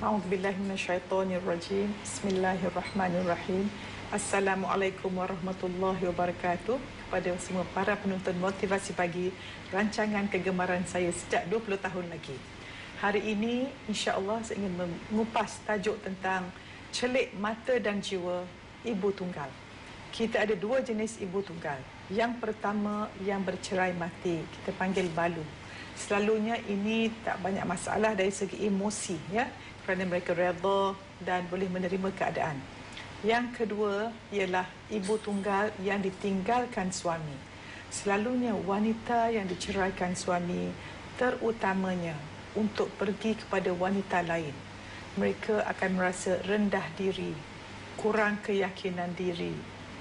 A'udzubillahi minasyaitonirrajim. Bismillahirrahmanirrahim. Assalamualaikum warahmatullahi wabarakatuh. Kepada semua para penonton Motivasi Pagi, rancangan kegemaran saya sejak 20 tahun lagi. Hari ini insya-Allah saya ingin mengupas tajuk tentang celik mata dan jiwa ibu tunggal. Kita ada dua jenis ibu tunggal. Yang pertama yang bercerai mati, kita panggil balu. Selalunya ini tak banyak masalah dari segi emosi, ya, kerana mereka redha dan boleh menerima keadaan. Yang kedua ialah ibu tunggal yang ditinggalkan suami. Selalunya wanita yang diceraikan suami terutamanya untuk pergi kepada wanita lain. Mereka akan merasa rendah diri, kurang keyakinan diri,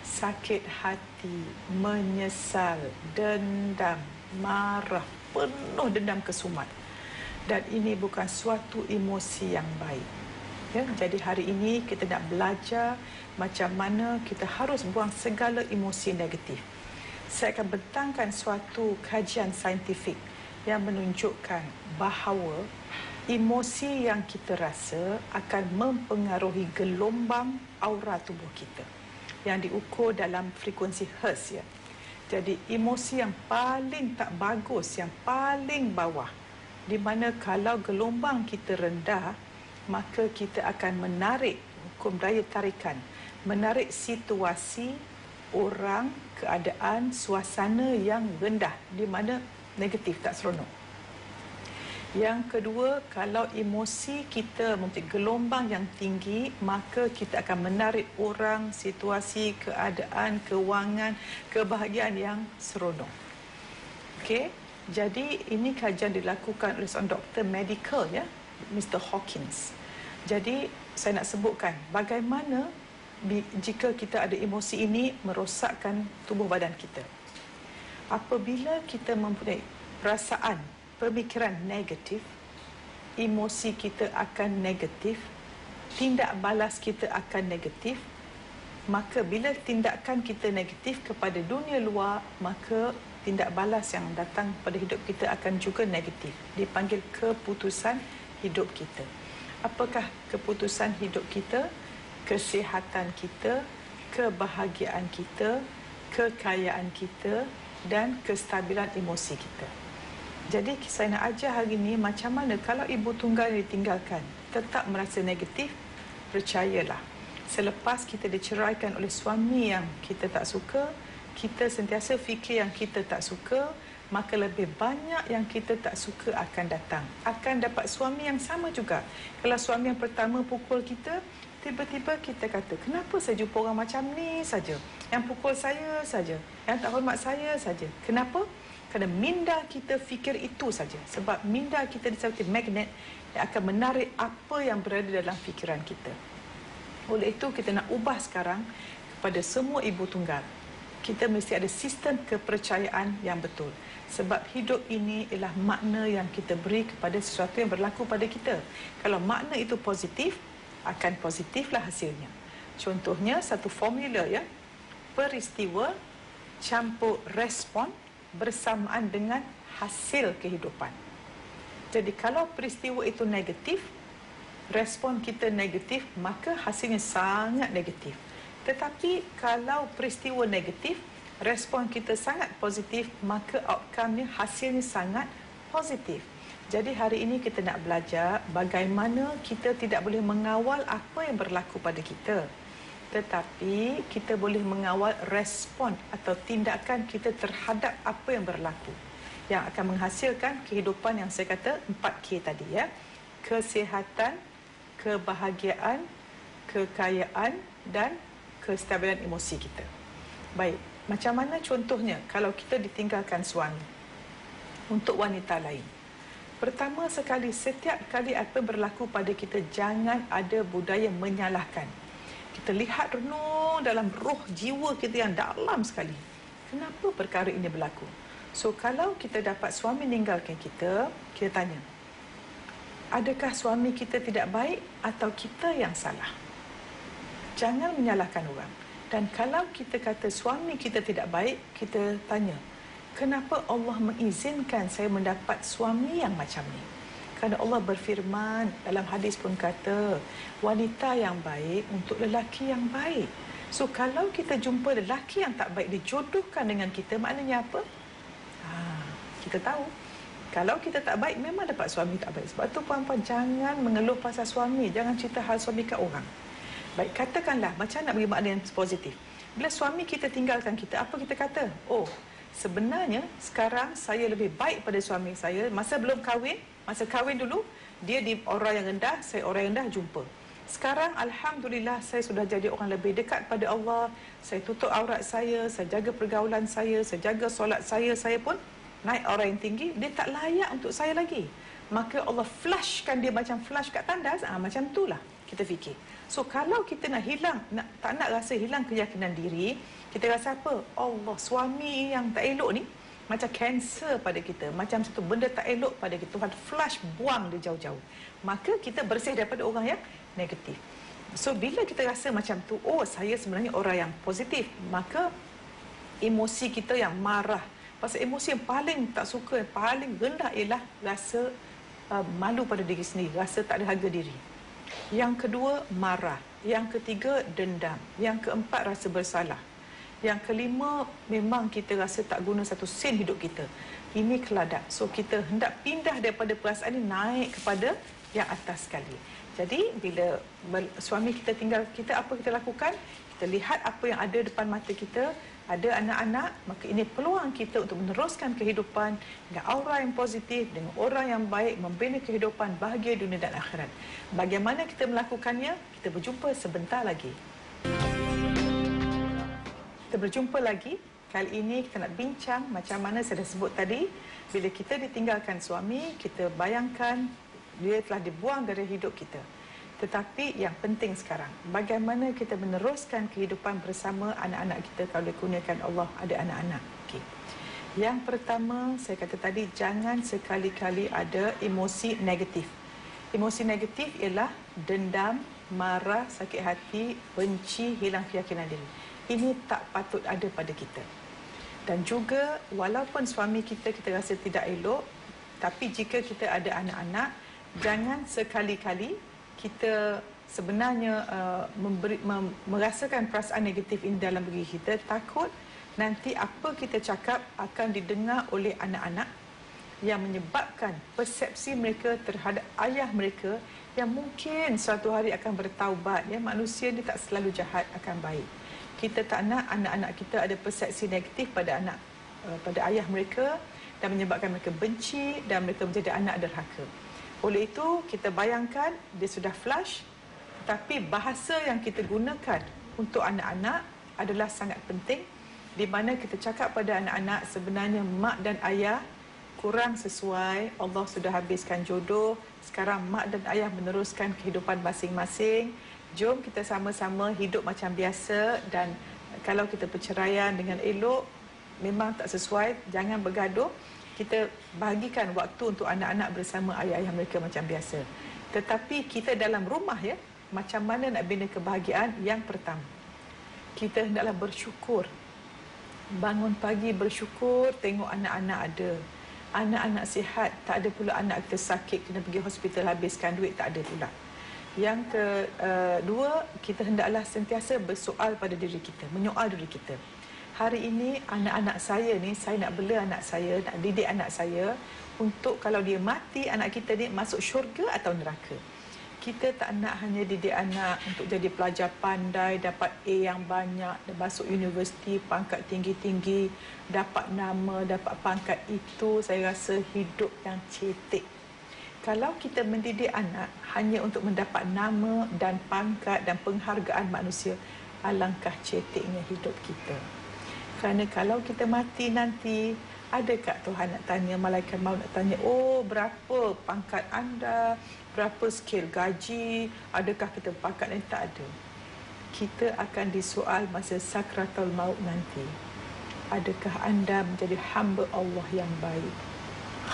sakit hati, menyesal, dendam, marah, penuh dendam kesumat. Dan ini bukan suatu emosi yang baik. Ya, jadi hari ini kita nak belajar macam mana kita harus buang segala emosi negatif. Saya akan bentangkan suatu kajian saintifik yang menunjukkan bahawa emosi yang kita rasa akan mempengaruhi gelombang aura tubuh kita yang diukur dalam frekuensi Hertz, ya. Jadi emosi yang paling tak bagus, yang paling bawah, di mana kalau gelombang kita rendah, maka kita akan menarik hukum daya tarikan, menarik situasi, orang, keadaan, suasana yang rendah, di mana negatif, tak seronok. Yang kedua, kalau emosi kita mempunyai gelombang yang tinggi, maka kita akan menarik orang, situasi, keadaan, kewangan, kebahagiaan yang seronok. Okey, jadi ini kajian dilakukan oleh seorang doktor medical, ya, Mr. Hawkins. Jadi saya nak sebutkan bagaimana jika kita ada emosi ini merosakkan tubuh badan kita. Apabila kita mempunyai perasaan, pemikiran negatif, emosi kita akan negatif, tindak balas kita akan negatif. Maka bila tindakan kita negatif kepada dunia luar, maka tindak balas yang datang pada hidup kita akan juga negatif. Dipanggil keputusan hidup kita. Apakah keputusan hidup kita? Kesihatan kita, kebahagiaan kita, kekayaan kita, dan kestabilan emosi kita. Jadi saya nak ajar hari ini macam mana kalau ibu tunggal ditinggalkan, tetap merasa negatif. Percayalah, selepas kita diceraikan oleh suami yang kita tak suka, kita sentiasa fikir yang kita tak suka, maka lebih banyak yang kita tak suka akan datang. Akan dapat suami yang sama juga. Kalau suami yang pertama pukul kita, tiba-tiba kita kata, kenapa saya jumpa orang macam ni saja? Yang pukul saya saja, yang tak hormat saya saja. Kenapa? Kerana minda kita fikir itu saja. Sebab minda kita seperti magnet yang akan menarik apa yang berada dalam fikiran kita. Oleh itu kita nak ubah sekarang kepada semua ibu tunggal. Kita mesti ada sistem kepercayaan yang betul. Sebab hidup ini ialah makna yang kita beri kepada sesuatu yang berlaku pada kita. Kalau makna itu positif, akan positiflah hasilnya. Contohnya satu formula, ya. Peristiwa campur respon bersamaan dengan hasil kehidupan. Jadi kalau peristiwa itu negatif, respon kita negatif, maka hasilnya sangat negatif. Tetapi kalau peristiwa negatif, respon kita sangat positif, maka outcome-nya, hasilnya sangat positif. Jadi hari ini kita nak belajar bagaimana kita tidak boleh mengawal apa yang berlaku pada kita, tetapi kita boleh mengawal respon atau tindakan kita terhadap apa yang berlaku, yang akan menghasilkan kehidupan yang saya kata 4K tadi, ya. Kesihatan, kebahagiaan, kekayaan, dan kestabilan emosi kita. Baik, macam mana contohnya kalau kita ditinggalkan suami untuk wanita lain? Pertama sekali, setiap kali apa berlaku pada kita, jangan ada budaya menyalahkan. Kita lihat renung dalam roh jiwa kita yang dalam sekali. Kenapa perkara ini berlaku? So, kalau kita dapat suami meninggalkan kita, kita tanya, adakah suami kita tidak baik atau kita yang salah? Jangan menyalahkan orang. Dan kalau kita kata suami kita tidak baik, kita tanya, kenapa Allah mengizinkan saya mendapat suami yang macam ni? Kerana Allah berfirman dalam hadis pun kata, wanita yang baik untuk lelaki yang baik. So kalau kita jumpa lelaki yang tak baik dijodohkan dengan kita, maknanya apa? Kita tahu kalau kita tak baik memang dapat suami tak baik. Sebab tu puan-puan jangan mengeluh pasal suami, jangan cerita hal suami kat orang. Baik, katakanlah macam nak bagi makna yang positif. Bila suami kita tinggalkan kita, apa kita kata? Oh, sebenarnya sekarang saya lebih baik pada suami saya. Masa belum kahwin, masa kahwin dulu, dia di orang yang rendah, saya orang yang rendah, jumpa. Sekarang Alhamdulillah saya sudah jadi orang lebih dekat pada Allah. Saya tutup aurat saya jaga pergaulan saya jaga solat saya pun naik orang yang tinggi, dia tak layak untuk saya lagi. Maka Allah flashkan dia macam flash kat tandas, macam itulah kita fikir. So kalau kita nak hilang, tak nak rasa hilang keyakinan diri, kita rasa apa? Allah, suami yang tak elok ni macam kanser pada kita, macam satu benda tak elok pada kita. Tuhan flash, buang dia jauh-jauh. Maka kita bersih daripada orang yang negatif. So bila kita rasa macam tu, oh saya sebenarnya orang yang positif, maka emosi kita yang marah. Pasal emosi yang paling tak suka, yang paling rendah ialah rasa malu pada diri sendiri, rasa tak ada harga diri. Yang kedua, marah. Yang ketiga, dendam. Yang keempat, rasa bersalah. Yang kelima, memang kita rasa tak guna satu sen hidup kita. Ini keladak. So kita hendak pindah daripada perasaan ini naik kepada yang atas sekali. Jadi bila suami kita tinggal kita, apa kita lakukan? Kita lihat apa yang ada depan mata kita. Ada anak-anak, maka ini peluang kita untuk meneruskan kehidupan dengan aura yang positif, dengan orang yang baik, membina kehidupan bahagia dunia dan akhirat. Bagaimana kita melakukannya? Kita berjumpa sebentar lagi. Kita berjumpa lagi. Kali ini kita nak bincang macam mana saya dah sebut tadi. Bila kita ditinggalkan suami, kita bayangkan dia telah dibuang dari hidup kita. Tetapi yang penting sekarang, bagaimana kita meneruskan kehidupan bersama anak-anak kita kalau dikurniakan Allah ada anak-anak. Okay. Yang pertama, saya kata tadi, jangan sekali-kali ada emosi negatif. Emosi negatif ialah dendam, marah, sakit hati, benci, hilang keyakinan diri. Ini tak patut ada pada kita. Dan juga, walaupun suami kita rasa tidak elok, tapi jika kita ada anak-anak, jangan sekali-kali kita sebenarnya merasakan perasaan negatif ini dalam diri kita. Takut nanti apa kita cakap akan didengar oleh anak-anak yang menyebabkan persepsi mereka terhadap ayah mereka yang mungkin suatu hari akan bertaubat. Ya, manusia ni tak selalu jahat, akan baik. Kita tak nak anak-anak kita ada persepsi negatif pada pada ayah mereka dan menyebabkan mereka benci dan mereka menjadi anak derhaka. Oleh itu, kita bayangkan dia sudah flash, tapi bahasa yang kita gunakan untuk anak-anak adalah sangat penting, di mana kita cakap pada anak-anak sebenarnya mak dan ayah kurang sesuai, Allah sudah habiskan jodoh, sekarang mak dan ayah meneruskan kehidupan masing-masing, jom kita sama-sama hidup macam biasa dan kalau kita perceraian dengan elok, memang tak sesuai, jangan bergaduh. Kita bahagikan waktu untuk anak-anak bersama ayah-ayah mereka macam biasa. Tetapi kita dalam rumah ya, macam mana nak bina kebahagiaan? Yang pertama, kita hendaklah bersyukur. Bangun pagi bersyukur, tengok anak-anak ada. Anak-anak sihat, tak ada pula anak kita sakit, kena pergi hospital habiskan duit, tak ada pula. Yang kedua, kita hendaklah sentiasa bersoal pada diri kita, menyoal diri kita. Hari ini anak-anak saya ni, saya nak bela anak saya, nak didik anak saya untuk kalau dia mati, anak kita ni masuk syurga atau neraka. Kita tak nak hanya didik anak untuk jadi pelajar pandai, dapat A yang banyak, masuk universiti, pangkat tinggi-tinggi, dapat nama, dapat pangkat. Itu saya rasa hidup yang cetek. Kalau kita mendidik anak hanya untuk mendapat nama dan pangkat dan penghargaan manusia, alangkah ceteknya hidup kita. Kerana kalau kita mati nanti, adakah Tuhan nak tanya, malaikat maut nak tanya, oh berapa pangkat anda, berapa skil gaji, adakah kita pangkat ni? Tak ada. Kita akan disoal masa sakratul maut nanti. Adakah anda menjadi hamba Allah yang baik,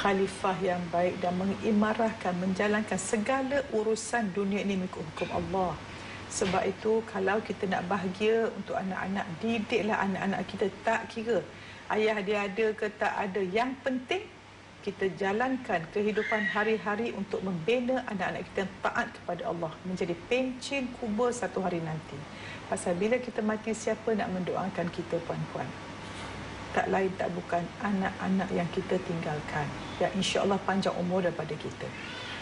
khalifah yang baik dan mengimarahkan, menjalankan segala urusan dunia ini mengikut hukum Allah. Sebab itu, kalau kita nak bahagia untuk anak-anak, didiklah anak-anak kita, tak kira ayah dia ada ke tak ada. Yang penting, kita jalankan kehidupan hari-hari untuk membina anak-anak kita yang taat kepada Allah, menjadi pencen kubur satu hari nanti. Pasal bila kita mati, siapa nak mendoakan kita, puan-puan? Tak lain tak bukan anak-anak yang kita tinggalkan, yang insya-Allah panjang umur daripada kita.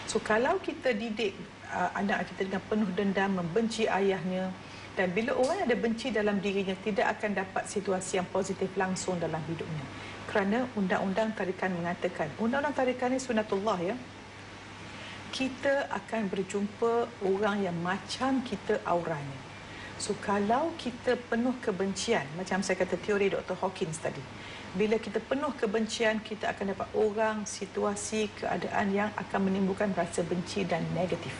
So kalau kita didik anak kita dengan penuh dendam, membenci ayahnya, dan bila orang ada benci dalam dirinya, tidak akan dapat situasi yang positif langsung dalam hidupnya. Kerana undang-undang tarikan mengatakan, undang-undang tarikan ini sunatullah ya, kita akan berjumpa orang yang macam kita auranya. So kalau kita penuh kebencian, macam saya kata teori Dr. Hawkins tadi, bila kita penuh kebencian, kita akan dapat orang, situasi, keadaan yang akan menimbulkan rasa benci dan negatif.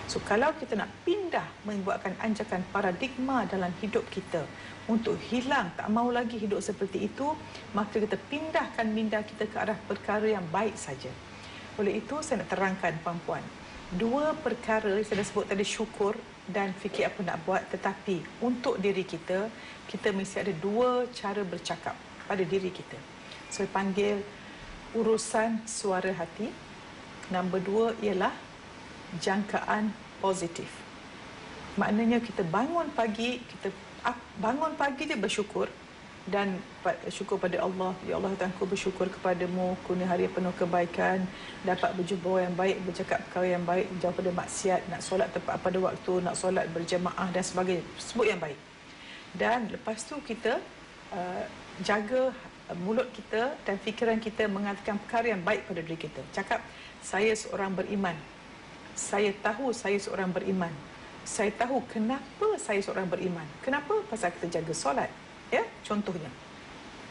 So kalau kita nak pindah, membuatkan anjakan paradigma dalam hidup kita untuk hilang, tak mahu lagi hidup seperti itu, maka kita pindahkan minda kita ke arah perkara yang baik saja. Oleh itu saya nak terangkan, puan-puan, dua perkara saya dah sebut tadi, syukur dan fikir apa nak buat. Tetapi untuk diri kita, kita mesti ada dua cara bercakap pada diri kita. Saya panggil urusan suara hati. Nombor dua ialah jangkaan positif. Maknanya kita bangun pagi dia bersyukur dan syukur pada Allah. Ya Allah, Tuhanku, bersyukur kepadamu kurnia hari yang penuh kebaikan, dapat berjumpa orang yang baik, bercakap perkara yang baik, jauh pada maksiat, nak solat tepat pada waktu, nak solat berjemaah dan sebagainya. Sebut yang baik. Dan lepas tu kita jaga mulut kita dan fikiran kita mengatakan perkara yang baik pada diri kita. Cakap, saya seorang beriman. Saya tahu saya seorang beriman. Saya tahu kenapa saya seorang beriman. Kenapa? Pasal kita jaga solat. Ya, contohnya.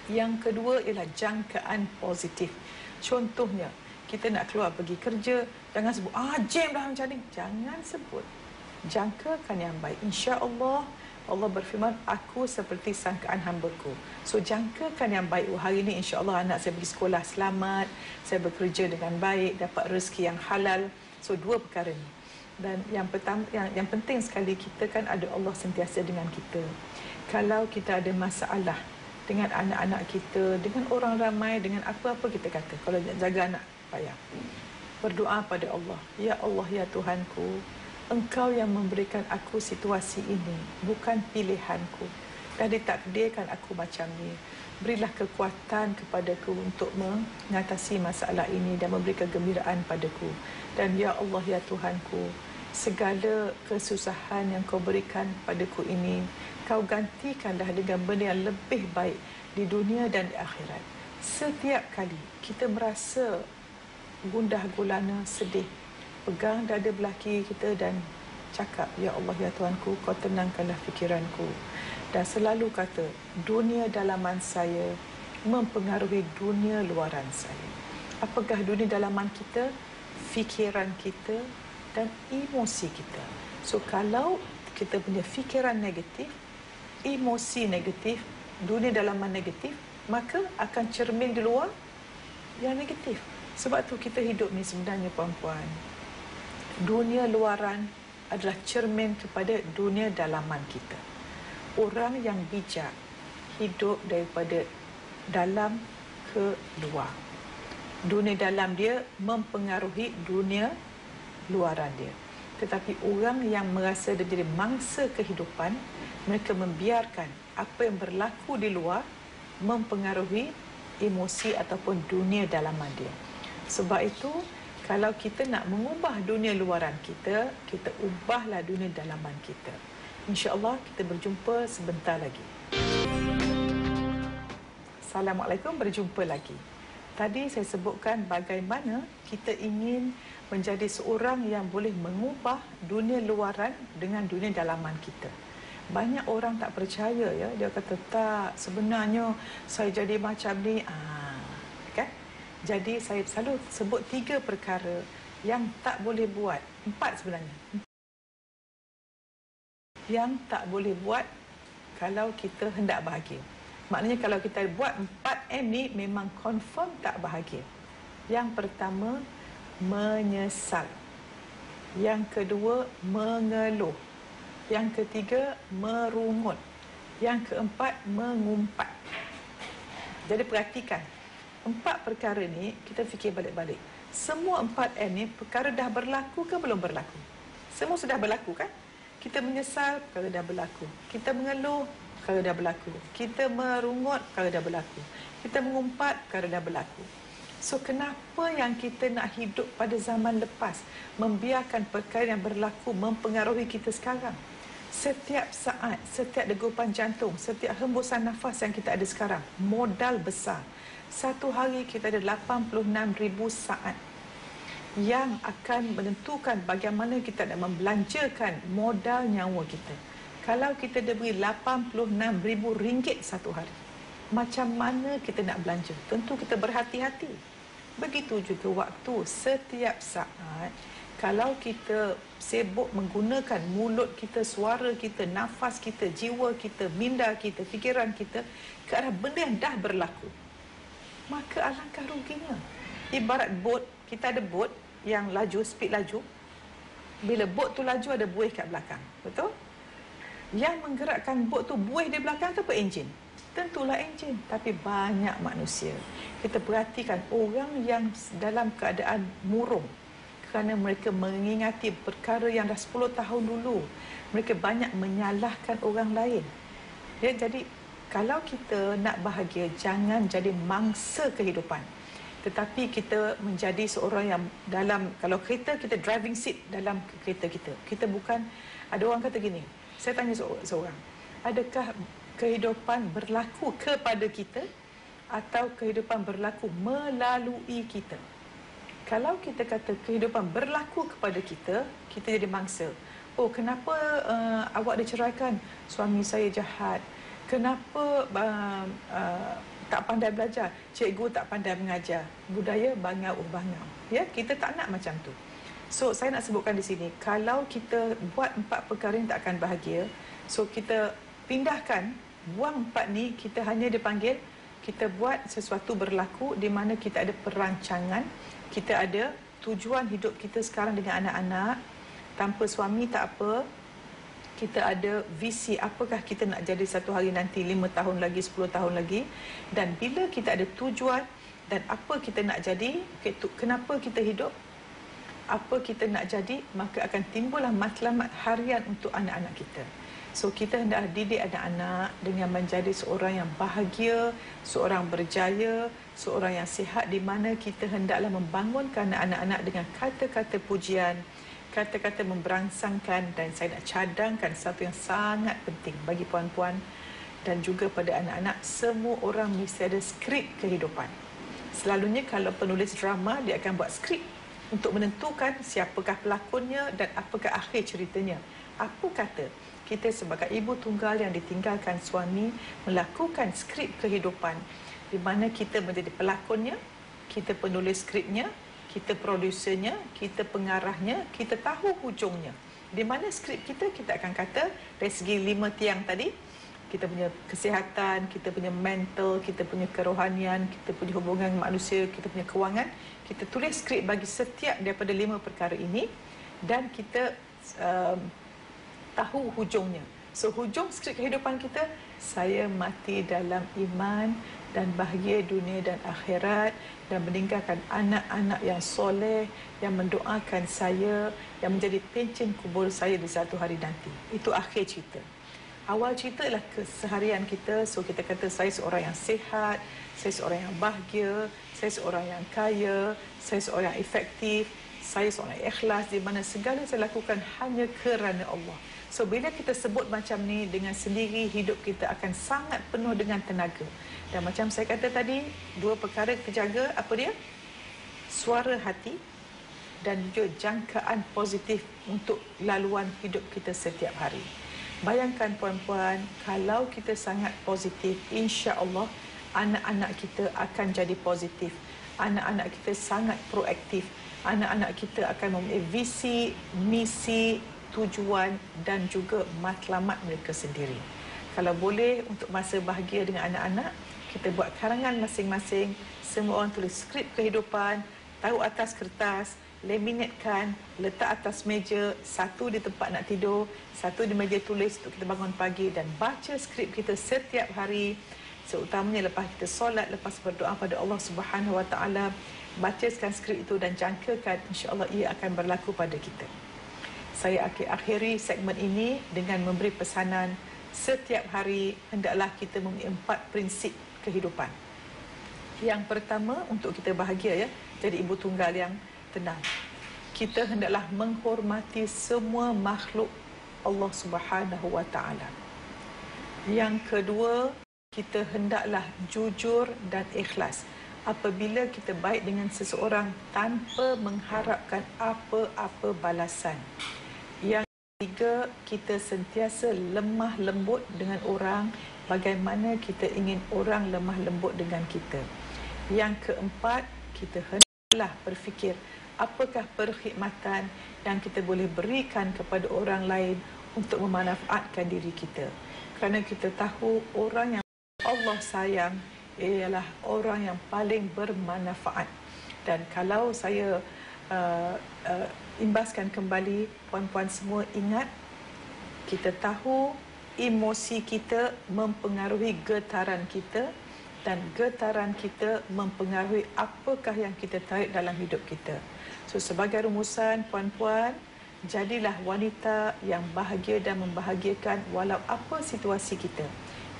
Yang kedua ialah jangkaan positif. Contohnya, kita nak keluar pergi kerja, jangan sebut, jam dah macam ni. Jangan sebut. Jangkakan yang baik. Insya-Allah, Allah berfirman, aku seperti sangkaan hamba-Ku. So, jangkakan yang baik. Hari ini insya-Allah anak saya pergi sekolah selamat, saya bekerja dengan baik, dapat rezeki yang halal. So, dua perkara ni. Dan yang pertama, yang penting sekali, kita kan ada Allah sentiasa dengan kita. Kalau kita ada masalah dengan anak-anak kita, dengan orang ramai, dengan apa-apa kita kata, kalau nak jaga anak, payah. Berdoa pada Allah. Ya Allah, ya Tuhanku, Engkau yang memberikan aku situasi ini, bukan pilihanku. Dah ditakdirkan aku macam ni. Berilah kekuatan kepadaku untuk mengatasi masalah ini dan memberi kegembiraan padaku. Dan ya Allah, ya Tuhanku, segala kesusahan yang Kau berikan padaku ini, Kau gantikanlah dengan benda yang lebih baik di dunia dan di akhirat. Setiap kali kita merasa gundah gulana, sedih, pegang dada belah kiri kita dan cakap, ya Allah, ya Tuhanku, Kau tenangkanlah fikiranku. Dan selalu kata, dunia dalaman saya mempengaruhi dunia luaran saya. Apakah dunia dalaman kita? Fikiran kita dan emosi kita. So, kalau kita punya fikiran negatif, emosi negatif, dunia dalaman negatif, maka akan cermin di luar yang negatif. Sebab tu kita hidup ni sebenarnya, puan-puan, dunia luaran adalah cermin kepada dunia dalaman kita. Orang yang bijak hidup daripada dalam ke luar. Dunia dalam dia mempengaruhi dunia luaran dia. Tetapi orang yang merasa dia jadi mangsa kehidupan, mereka membiarkan apa yang berlaku di luar mempengaruhi emosi ataupun dunia dalaman dia. Sebab itu, kalau kita nak mengubah dunia luaran kita, kita ubahlah dunia dalaman kita. InsyaAllah kita berjumpa sebentar lagi. Assalamualaikum, berjumpa lagi. Tadi saya sebutkan bagaimana kita ingin menjadi seorang yang boleh mengubah dunia luaran dengan dunia dalaman kita. Banyak orang tak percaya, ya. Dia kata, tak, sebenarnya saya jadi macam ni. Kan? Jadi saya selalu sebut 3 perkara yang tak boleh buat. 4 sebenarnya. Yang tak boleh buat kalau kita hendak bahagia. Maknanya kalau kita buat 4M ni, memang confirm tak bahagia. Yang pertama, menyesal. Yang kedua, mengeluh. Yang ketiga, merungut. Yang keempat, mengumpat. Jadi perhatikan, Empat perkara ni kita fikir balik-balik. Semua 4M ni perkara dah berlaku ke belum berlaku? Semua sudah berlaku kan? Kita menyesal, perkara dah berlaku. Kita mengeluh, perkara dah berlaku. Kita merungut, perkara dah berlaku. Kita mengumpat, perkara dah berlaku. So, kenapa yang kita nak hidup pada zaman lepas, membiarkan perkara yang berlaku mempengaruhi kita sekarang? Setiap saat, setiap degupan jantung, setiap hembusan nafas yang kita ada sekarang, modal besar. Satu hari kita ada 86,000 saat yang akan menentukan bagaimana kita nak membelanjakan modal nyawa kita. Kalau kita diberi RM86,000 satu hari, macam mana kita nak belanja? Tentu kita berhati-hati. Begitu juga waktu. Setiap saat, kalau kita sibuk menggunakan mulut kita, suara kita, nafas kita, jiwa kita, minda kita, fikiran kita ke arah benda yang dah berlaku, maka alangkah ruginya. Ibarat bot, kita ada bot yang laju, speed laju. Bila bot tu laju, ada buih kat belakang. Betul? Yang menggerakkan bot tu, buih di belakang tu apa? Enjin. Tentulah enjin. Tapi banyak manusia. Kita perhatikan orang yang dalam keadaan murung kerana mereka mengingati perkara yang dah 10 tahun dulu. Mereka banyak menyalahkan orang lain. Ya, jadi kalau kita nak bahagia, jangan jadi mangsa kehidupan. Tetapi kita menjadi seorang yang dalam, kalau kereta, kita driving seat dalam kereta kita. Kita bukan, ada orang kata gini, saya tanya seorang, adakah kehidupan berlaku kepada kita atau kehidupan berlaku melalui kita? Kalau kita kata kehidupan berlaku kepada kita, kita jadi mangsa. Oh, kenapa awak diceraikan? Suami saya jahat. Kenapa tak pandai belajar? Cikgu tak pandai mengajar. Budaya bangau-bangau. Ya, kita tak nak macam tu. So, saya nak sebutkan di sini, kalau kita buat 4 perkara yang tak akan bahagia, so kita pindahkan, buang 4 ni, kita hanya dipanggil, kita buat sesuatu berlaku di mana kita ada perancangan, kita ada tujuan hidup kita sekarang dengan anak-anak. Tanpa suami tak apa, kita ada visi apakah kita nak jadi satu hari nanti, 5 tahun lagi, 10 tahun lagi. Dan bila kita ada tujuan dan apa kita nak jadi, kenapa kita hidup, apa kita nak jadi, maka akan timbullah matlamat harian untuk anak-anak kita. So, kita hendak didik anak-anak dengan menjadi seorang yang bahagia, seorang berjaya, seorang yang sihat, di mana kita hendaklah membangunkan anak-anak dengan kata-kata pujian, kata-kata memberangsangkan. Dan saya nak cadangkan satu yang sangat penting bagi puan-puan dan juga pada anak-anak, semua orang mesti ada skrip kehidupan. Selalunya kalau penulis drama, dia akan buat skrip untuk menentukan siapakah pelakonnya dan apakah akhir ceritanya. Apa kata kita sebagai ibu tunggal yang ditinggalkan suami melakukan skrip kehidupan di mana kita menjadi pelakonnya, kita penulis skripnya, kita produsernya, kita pengarahnya, kita tahu hujungnya. Di mana skrip kita, kita akan kata dari segi 5 tiang tadi, kita punya kesihatan, kita punya mental, kita punya kerohanian, kita punya hubungan manusia, kita punya kewangan. Kita tulis skrip bagi setiap daripada 5 perkara ini dan kita tahu hujungnya. So, hujung skrip kehidupan kita, saya mati dalam iman dan bahagia dunia dan akhirat, dan meninggalkan anak-anak yang soleh, yang mendoakan saya, yang menjadi pencen kubur saya di satu hari nanti. Itu akhir cerita. Awal cerita ialah keseharian kita. So, kita kata saya seorang yang sihat, saya seorang yang bahagia, saya seorang yang kaya, saya seorang yang efektif, saya seorang yang ikhlas, di mana segala saya lakukan hanya kerana Allah. So, bila kita sebut macam ni, dengan sendiri hidup kita akan sangat penuh dengan tenaga. Dan macam saya kata tadi, 2 perkara kita jaga, apa dia? Suara hati dan juga jangkaan positif untuk laluan hidup kita setiap hari. Bayangkan puan-puan, kalau kita sangat positif, insya-Allah anak-anak kita akan jadi positif. Anak-anak kita sangat proaktif. Anak-anak kita akan mempunyai visi, misi, tujuan dan juga matlamat mereka sendiri. Kalau boleh untuk masa bahagia dengan anak-anak, kita buat karangan masing-masing, semua orang tulis skrip kehidupan, taruh atas kertas, laminatkan, letak atas meja, satu di tempat nak tidur, satu di meja tulis untuk kita bangun pagi, dan baca skrip kita setiap hari. Seutamanya lepas kita solat, lepas berdoa pada Allah Subhanahu Wa Taala, bacakan skrip itu dan jangkakan, insya-Allah ia akan berlaku pada kita. Saya akhiri segmen ini dengan memberi pesanan setiap hari hendaklah kita mempunyai 4 prinsip kehidupan. Yang pertama, untuk kita bahagia, ya, jadi ibu tunggal yang tenang. Kita hendaklah menghormati semua makhluk Allah Subhanahu Wa Taala. Yang kedua, kita hendaklah jujur dan ikhlas apabila kita baik dengan seseorang tanpa mengharapkan apa-apa balasan. Yang ketiga, kita sentiasa lemah lembut dengan orang bagaimana kita ingin orang lemah lembut dengan kita. Yang keempat, kita hendaklah berfikir apakah perkhidmatan yang kita boleh berikan kepada orang lain untuk memanfaatkan diri kita. Kerana kita tahu orang yang Allah sayang ialah orang yang paling bermanfaat. Dan kalau saya imbaskan kembali, puan-puan semua ingat, kita tahu emosi kita mempengaruhi getaran kita dan getaran kita mempengaruhi apakah yang kita tarik dalam hidup kita. So sebagai rumusan, puan-puan, jadilah wanita yang bahagia dan membahagiakan walau apa situasi kita.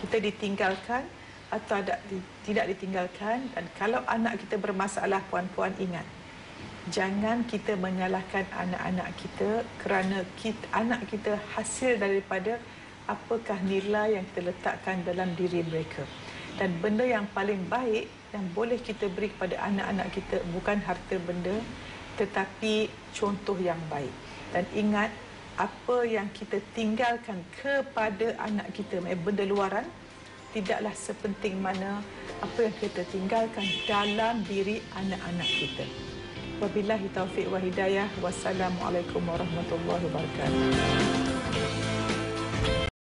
Kita ditinggalkan atau tidak ditinggalkan, dan kalau anak kita bermasalah, puan-puan ingat, jangan kita menyalahkan anak-anak kita kerana anak kita hasil daripada apakah nilai yang kita letakkan dalam diri mereka. Dan benda yang paling baik yang boleh kita beri kepada anak-anak kita bukan harta benda, tetapi contoh yang baik. Dan ingat, apa yang kita tinggalkan kepada anak kita, benda luaran, tidaklah sepenting mana apa yang kita tinggalkan dalam diri anak-anak kita. Wabillahi taufiq wa hidayah. Wassalamualaikum warahmatullahi wabarakatuh.